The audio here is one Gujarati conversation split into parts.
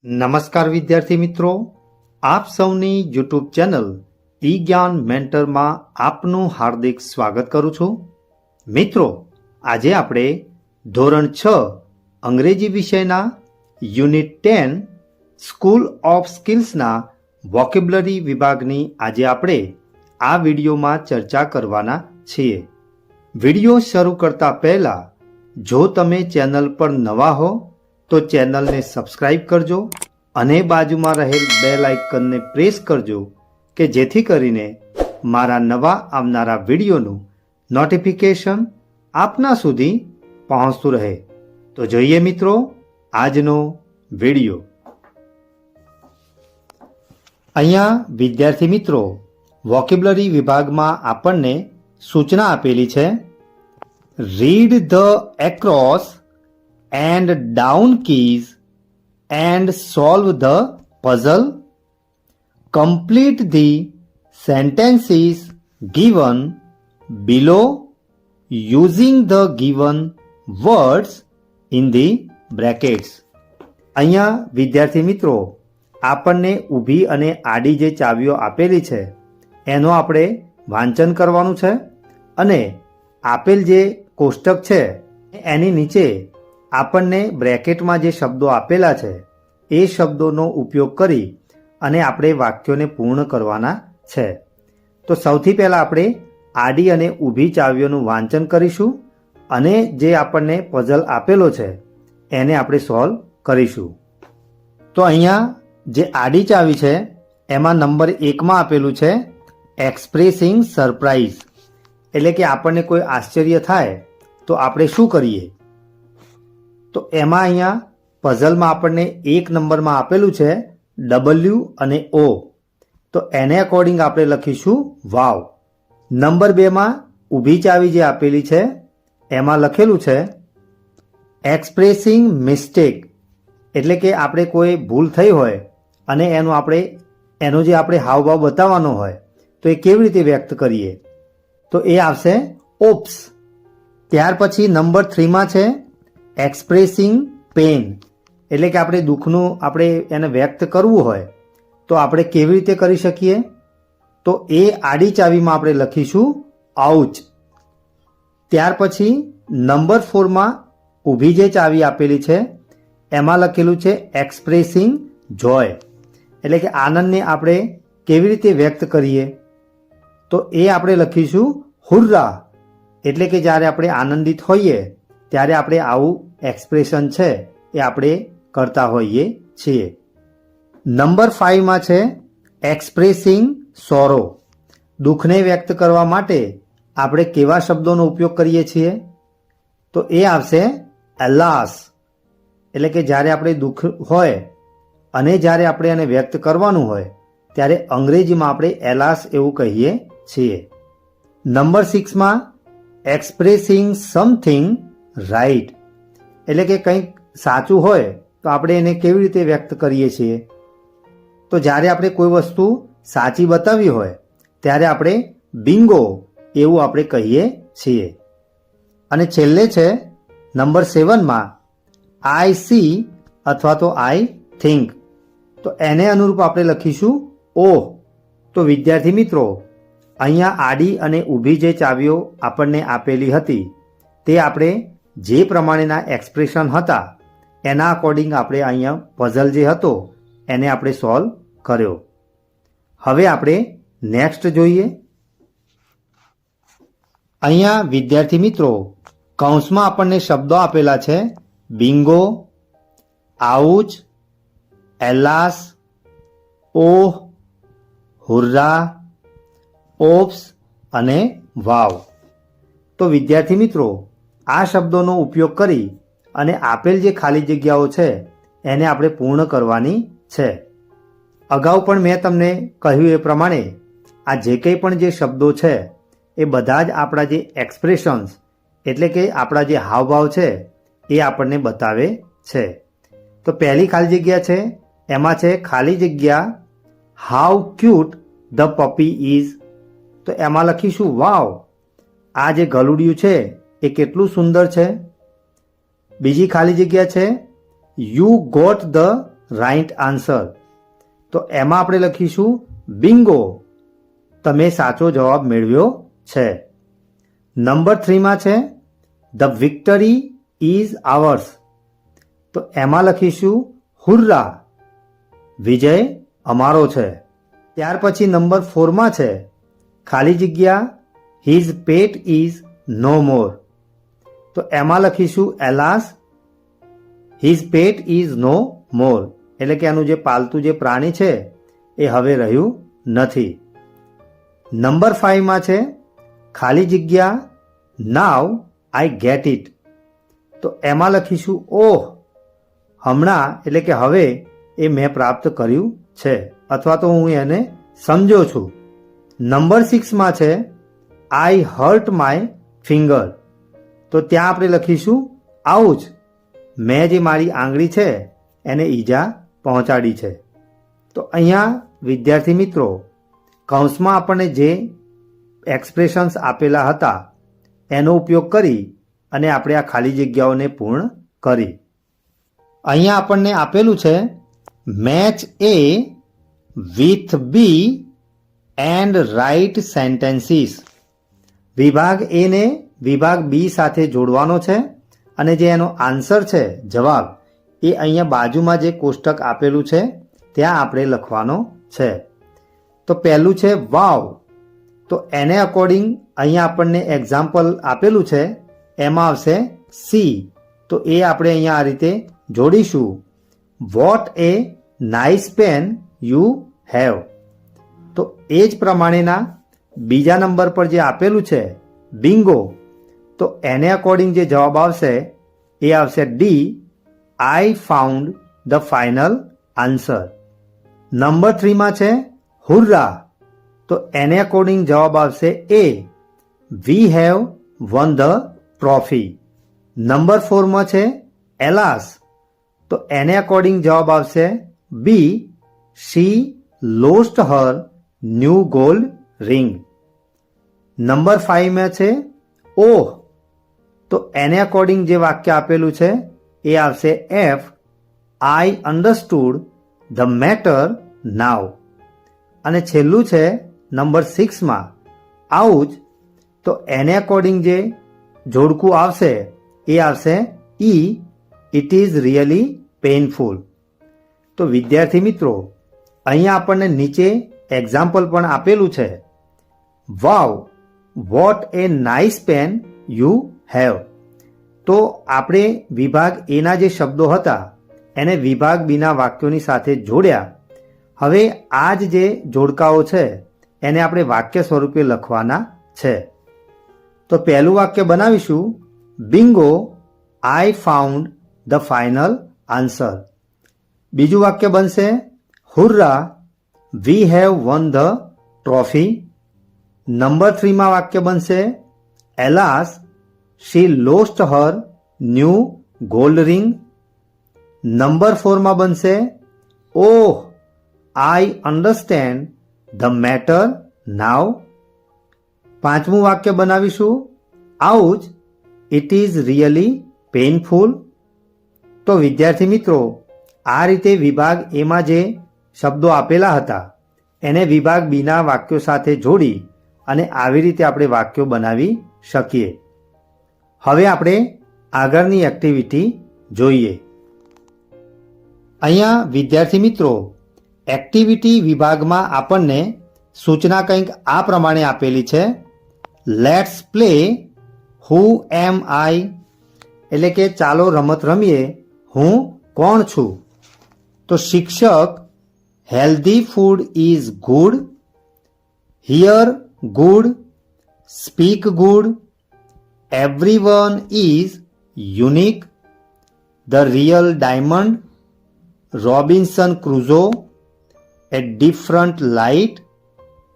નમસ્કાર વિદ્યાર્થી મિત્રો, આપ સૌની યુટ્યુબ ચેનલ ઈ જ્ઞાન મેન્ટરમાં આપનું હાર્દિક સ્વાગત કરું છું. મિત્રો, આજે આપણે ધોરણ 6 અંગ્રેજી વિષયના યુનિટ 10 સ્કૂલ ઓફ સ્કિલ્સના વોકેબ્યુલરી વિભાગની આજે આપણે આ વિડીયોમાં ચર્ચા કરવાના છીએ. વિડીયો શરૂ કરતા પહેલા જો તમે ચેનલ પર નવા હો તો ચેનલને સબસ્ક્રાઇબ કરજો અને બાજુમાં રહેલ બેલ આઇકનને પ્રેસ કરજો કે જેથી કરીને મારા નવા આવનારા વિડીયોનું નોટિફિકેશન આપના સુધી પહોંચતું રહે. તો જોઈએ મિત્રો આજનો વિડીયો. અહીંયા વિદ્યાર્થી મિત્રો વોકેબ્યુલરી વિભાગમાં આપણને સૂચના આપેલી છે. Read the across and down keys and solve the puzzle. Complete the sentences given below using the given words in the brackets. અહીંયા વિદ્યાર્થી મિત્રો આપણને ઊભી અને આડી જે ચાવીઓ આપેલી છે એનો આપણે વાંચન કરવાનું છે અને આપેલ જે કોષ્ટક છે એની નીચે આપણને બ્રેકેટમાં જે શબ્દો આપેલા છે એ શબ્દોનો ઉપયોગ કરી અને આપણે વાક્યોને પૂર્ણ કરવાના છે. તો સૌથી પહેલાં આપણે આડી અને ઊભી ચાવીઓનું વાંચન કરીશું અને જે આપણને પઝલ આપેલો છે એને આપણે સોલ્વ કરીશું. તો અહીંયા જે આડી ચાવી છે એમાં નંબર 1માં આપેલું છે એક્સપ્રેસિંગ સરપ્રાઇઝ, એટલે કે આપણને કોઈ આશ્ચર્ય થાય તો આપણે શું કરીએ. તો એમાં અહીંયા પઝલમાં આપણને 1 નંબરમાં આપેલું છે W અને O, તો એને અકોર્ડિંગ આપણે લખીશું વાવ. નંબર 2માં ઊભી ચાવી જે આપેલી છે એમાં લખેલું છે એક્સપ્રેસિંગ મિસ્ટેક, એટલે કે આપણે કોઈ ભૂલ થઈ હોય અને એનો જે આપણે હાવભાવ બતાવવાનો હોય તો એ કેવી રીતે વ્યક્ત કરીએ, તો એ આવશે ઓપ્સ. ત્યાર પછી નંબર 3માં છે એક્સપ્રેસિંગ પેન, એટલે કે આપણે દુઃખનું આપણે એને વ્યક્ત કરવું હોય તો આપણે કેવી રીતે કરી શકીએ, તો એ આડી ચાવીમાં આપણે લખીશું આઉચ. ત્યાર પછી નંબર 4માં ઊભી જે ચાવી આપેલી છે એમાં લખેલું છે એક્સપ્રેસિંગ જોય, એટલે કે આનંદને આપણે કેવી રીતે વ્યક્ત કરીએ, તો એ આપણે લખીશું હુર્રા, એટલે કે જ્યારે આપણે આનંદિત હોઈએ ત્યારે આપણે આવું એક્સપ્રેશન છે એ આપણે કરતા હોઈએ છીએ. નંબર 5માં છે એક્સપ્રેસિંગ સોરો, દુઃખને વ્યક્ત કરવા માટે આપણે કેવા શબ્દોનો ઉપયોગ કરીએ છીએ, તો એ આવશે એલાસ, એટલે કે જ્યારે આપણે દુઃખ હોય અને જ્યારે આપણે એને વ્યક્ત કરવાનું હોય ત્યારે અંગ્રેજીમાં આપણે એલાસ એવું કહીએ છીએ. નંબર 6માં એક્સપ્રેસિંગ સમથિંગ રાઈટ, એટલે કે કંઈક સાચું હોય તો આપણે એને કેવી રીતે વ્યક્ત કરીએ છીએ, તો જ્યારે આપણે કોઈ વસ્તુ સાચી બતાવી હોય ત્યારે આપણે બિંગો એવું આપણે કહીએ છીએ. અને છેલ્લે છે નંબર 7માં આઈ સી અથવા તો આઈ થિંક, તો એને અનુરૂપ આપણે લખીશું ઓહ. તો વિદ્યાર્થી મિત્રો અહીંયા આડી અને ઊભી જે ચાવીઓ આપણને આપેલી હતી તે આપણે જે પ્રમાણેના એક્સપ્રેશન હતા એના અકોર્ડિંગ આપણે અહીંયા પઝલ જે હતો એને આપણે સોલ્વ કર્યો. હવે આપણે નેક્સ્ટ જોઈએ. અહીંયા વિદ્યાર્થી મિત્રો કૌંસમાં આપણને શબ્દો આપેલા છે બિંગો, આઉચ, એલાસ, ઓહ, હુર્રા, ઓપ્સ અને વાવ. તો વિદ્યાર્થી મિત્રો આ શબ્દોનો ઉપયોગ કરી અને આપેલ જે ખાલી જગ્યાઓ છે એને આપણે પૂર્ણ કરવાની છે. અગાઉ પણ મેં તમને કહ્યું એ પ્રમાણે આ જે કંઈ પણ જે શબ્દો છે એ બધા જ આપણા જે એક્સપ્રેશન્સ એટલે કે આપણા જે હાવભાવ છે એ આપણને બતાવે છે. તો પહેલી ખાલી જગ્યા છે એમાં છે ખાલી જગ્યા how cute the puppy is, તો એમાં લખીશું વાવ, આ જે ગલુડિયું છે એ કેટલું સુંદર છે. બીજી ખાલી જગ્યા છે you got the right answer. તો એમાં આપણે લખીશું બિંગો, તમે સાચો જવાબ મેળવ્યો છે. નંબર 3માં છે ધ વિક્ટરી ઇઝ આવર્સ. તો એમાં લખીશું હુર્રા, વિજય અમારો છે. ત્યાર પછી નંબર 4માં છે ખાલી જગ્યા હિઝ પેટ ઇઝ નો મોર. તો એમાં લખીશું એલાસ હિઝ પેટ ઇઝ નો મોર, એટલે કે એનું જે પાલતું જે પ્રાણી છે એ હવે રહ્યું નથી. નંબર 5માં છે ખાલી જગ્યા નાવ આઈ ગેટ ઇટ. તો એમાં લખીશું ઓહ, હમણાં એટલે કે હવે એ મેં પ્રાપ્ત કર્યું છે, અથવા તો હું એને સમજો છું. નંબર 6માં છે આઈ હર્ટ માય ફિંગર. તો ત્યાં આપણે લખીશું આઉચ, મેં જે મારી આંગળી છે એને ઈજા પહોંચાડી છે. તો અહીંયા વિદ્યાર્થી મિત્રો કૌંસમાં આપણને જે એક્સપ્રેશન્સ આપેલા હતા એનો ઉપયોગ કરી અને આપણે આ ખાલી જગ્યાઓને પૂર્ણ કરી. અહીંયા આપણને આપેલું છે match A with B and right sentences. વિભાગ એ ને વિભાગ બી સાથે જોડવાનો છે અને જે એનો આન્સર છે જવાબ એ અહીંયા બાજુમાં જે કોષ્ટક આપેલું છે ત્યાં આપણે લખવાનો છે. તો પહેલું છે વાવ. તો એને અકોર્ડિંગ અહીંયા આપણને એક્ઝામ્પલ આપેલું છે એમાં આવશે સી. તો એ આપણે અહીંયા આ રીતે જોડીશું what a nice pen you have. તો એ જ પ્રમાણેના બીજા નંબર પર જે આપેલું છે બિંગો, તો એને અકોર્ડિંગ જે જવાબ આવશે એ આવશે D I found the final answer. Number 3માં છે હુર્રા. તો એને અકોર્ડિંગ જવાબ આવશે એ we have won the trophy. Number 4માં છે એલાસ. તો એને અકોર્ડિંગ જવાબ આવશે B she lost her new gold ring. Number 5માં છે ઓહ. તો એને અકોર્ડિંગ જે વાક્ય આપેલું છે એ આવશે F I understood the matter now. અને છેલ્લું છે નંબર 6માં આઉચ. તો એને અકોર્ડિંગ જે જોડકું આવશે એ આવશે ઈ ઇટ ઇઝ રિયલી પેઇનફુલ. તો વિદ્યાર્થી મિત્રો અહીંયા આપણને નીચે એક્ઝામ્પલ પણ આપેલું છે wow what a nice pen you have. તો આપણે વિભાગ એના જે શબ્દો હતા એને વિભાગ બીના વાક્યોની સાથે જોડ્યા. હવે આ જ જે જોડકાઓ છે એને આપણે વાક્ય સ્વરૂપે લખવાના છે. તો પહેલું વાક્ય બનાવીશું bingo I found the final answer. બીજું વાક્ય બનશે hurrah we have won the trophy. Number 3માં વાક્ય બનશે alas she lost her new gold ring. Number 4માં બનશે oh I understand the matter now. પાંચમું વાક્ય બનાવીશું ouch it is really painful. તો વિદ્યાર્થી મિત્રો આ રીતે વિભાગ એમાં જે શબ્દો આપેલા હતા એને વિભાગ બીના વાક્યો સાથે જોડી અને આવી રીતે આપણે વાક્યો બનાવી શકીએ. હવે આપણે આગળની એક્ટિવિટી જોઈએ. અહીંયા વિદ્યાર્થી મિત્રો એક્ટિવિટી વિભાગમાં આપણને સૂચના કંઈક આ પ્રમાણે આપેલી છે લેટ્સ પ્લે હુ એમ આઈ, એટલે કે ચાલો રમત રમીએ હું કોણ છું. તો શિક્ષક healthy food is good, hear good, speak good, everyone is unique, the real diamond, Robinson Crusoe, a different light,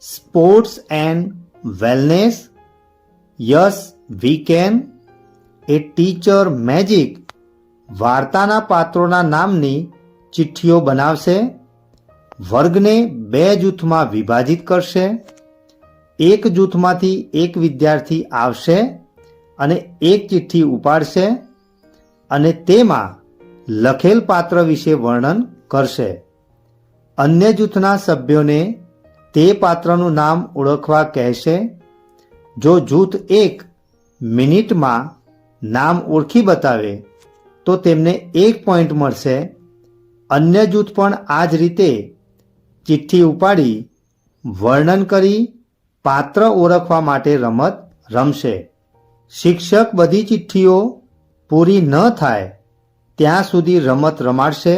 sports and wellness, yes we can, a teacher magic. વાર્તાના પાત્રોના નામની ચિઠ્ઠીઓ બનાવશે, વર્ગને 2 જૂથમાં વિભાજિત કરશે, એક જૂથમાંથી એક વિદ્યાર્થી આવશે અને એક ચિઠ્ઠી ઉપાડશે અને તેમાં લખેલ પાત્ર વિશે વર્ણન કરશે. અન્ય જૂથના સભ્યોને તે પાત્રનું નામ ઓળખવા કહેશે. જો જૂથ 1 મિનિટમાં નામ ઓળખી બતાવે તો તેમને 1 પોઈન્ટ મળશે. અન્ય જૂથ પણ આ જ રીતે ચિઠ્ઠી ઉપાડી વર્ણન કરી પાત્ર ઓળખવા માટે રમત રમશે. શિક્ષક બધી ચિઠ્ઠીઓ પૂરી ન થાય ત્યાં સુધી રમત રમાડશે.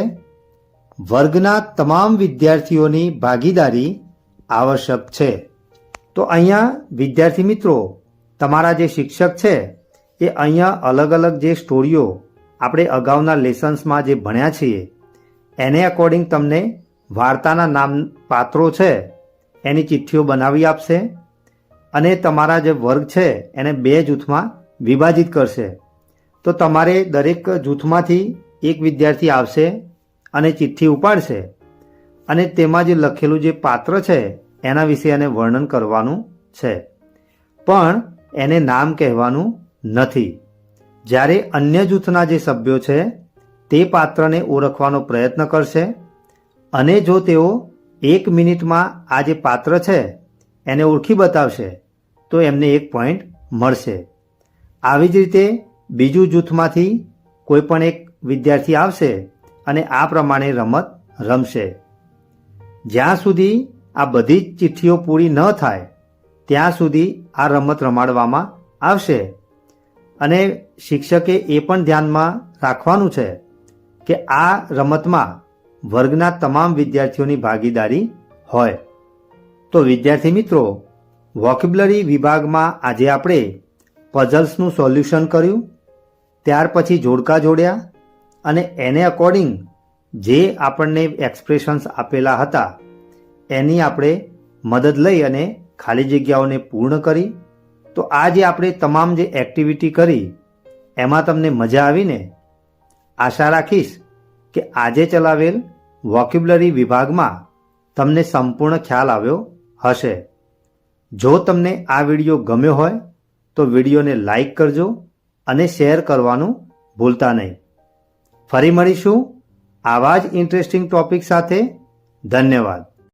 વર્ગના તમામ વિદ્યાર્થીઓની ભાગીદારી આવશ્યક છે. તો અહીંયા વિદ્યાર્થી મિત્રો, તમારા જે શિક્ષક છે એ અહીંયા અલગ અલગ જે સ્ટોરીઓ આપણે અગાઉના લેસન્સમાં જે ભણ્યા છીએ એને અકોર્ડિંગ તમને વાર્તાના નામ પાત્રો છે એની ચિઠ્ઠીઓ બનાવી આપશે અને તમારા જે વર્ગ છે એને 2 જૂથમાં વિભાજિત કરશે. તો તમારે દરેક જૂથમાંથી એક વિદ્યાર્થી આવશે અને ચિઠ્ઠી ઉપાડશે અને તેમાં જે લખેલું જે પાત્ર છે એના વિશે એને વર્ણન કરવાનું છે, પણ એને નામ કહેવાનું નથી. જ્યારે અન્ય જૂથના જે સભ્યો છે તે પાત્રને ઓળખવાનો પ્રયત્ન કરશે અને જો તેઓ 1 મિનિટમાં આ જે પાત્ર છે એને ઓળખી બતાવશે તો એમને 1 પોઈન્ટ મળશે. આવી જ રીતે બીજું જૂથમાંથી કોઈ પણ એક વિદ્યાર્થી આવશે અને આ પ્રમાણે રમત રમશે. જ્યાં સુધી આ બધી જ ચિઠ્ઠીઓ પૂરી ન થાય ત્યાં સુધી આ રમત રમાડવામાં આવશે. અને શિક્ષકે એ પણ ધ્યાનમાં રાખવાનું છે કે આ રમતમાં વર્ગના તમામ વિદ્યાર્થીઓની ભાગીદારી હોય. તો વિદ્યાર્થી મિત્રો, વોકેબ્યુલરી વિભાગમાં આજે આપણે પઝલ્સનું સોલ્યુશન કર્યું, ત્યાર પછી જોડકા જોડ્યા અને એને અકોર્ડિંગ જે આપણને એક્સપ્રેશન્સ આપેલા હતા એની આપણે મદદ લઈ અને ખાલી જગ્યાઓને પૂર્ણ કરી. તો આ જે આપણે તમામ જે એક્ટિવિટી કરી એમાં તમને મજા આવીને? આશા રાખીશ કે આજે ચલાવેલ વોકેબ્યુલરી વિભાગમાં તમને સંપૂર્ણ ખ્યાલ આવ્યો હશે. જો તમને આ વિડીયો ગમ્યો હોય તો વિડીયોને લાઈક કરજો અને શેર કરવાનું ભૂલતા નહીં. ફરી મળીશું આવા જ ઇન્ટરેસ્ટિંગ ટોપિક સાથે. ધન્યવાદ.